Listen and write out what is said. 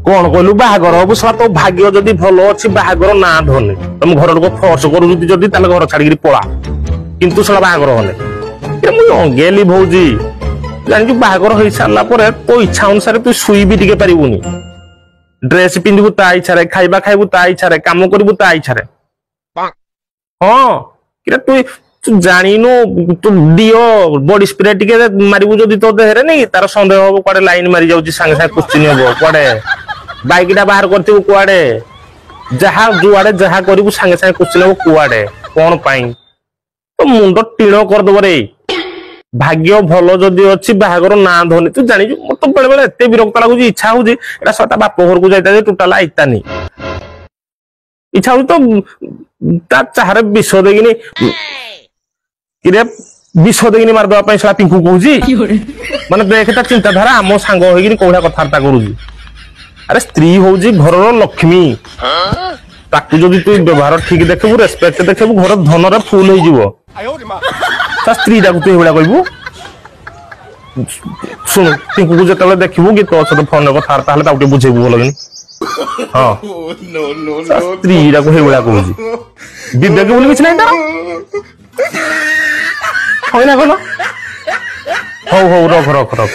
कौन कहलु बाहागर हबु सला तो भाग्य जदि भलो अछि बाहागर ना धने तुम घर लोक फोर्स करू जदि ताले घर छाड़ी पळा किंतु सला बाहागर होने ए मु गेली भौजी जानि बाहागर होई सारला परे तो इच्छा अनुसार तू सुई भी टिके परिबुनी ड्रेस पिंधबु ता इच्छा रे खाइबा खाइबु ता इच्छा रे काम करबु ता इच्छा रे हां किरा तू जानिनो तू दियो बॉडी स्प्रे टिके मारिबु जदि तो देहरे नहीं तार संदेह हो कोडे लाइन मारी जाउची संगे संगे क्वेश्चन हो कोडे बाइकटा बाहर करथिबु कोडे जहा जुआडे जहा करबु संगे संगे क्वेश्चन हो कोडे कोन पाई तो मुंडो टीणो कर दबो रे भाग्य भलो जदि अछि बाहागर ना धनी तू जानि मत बेले बेले एते विरक्त लागुची इच्छा होजी एटा सता बाप घर को जाइता जे टोटल आइतानी इच्छा हो तो ता चाहरे विष देगिनी किरे विष देगिनी मार दवा पई सला पिंकू कहूजी माने देख ता चिंता धारा हम सांग होगिनी कोहला कथारता करूजी अरे स्त्री होजी घरर लक्ष्मी ताकू जदि तू व्यवहार ठीक देखबु रेस्पेक्ट देखबु घर धन रे फुल होई जीवो ता स्त्री डाकू तू हेबडा कहबू सुन पिंकू को जतले देखबु कि तो सतो फोन रे कथारता हले ताउटे बुझेबु बोलगिनी हां स्त्री डाकू हेबडा कहूजी विवेक बोली किछ नै तार होइना कोन हो रख रख रख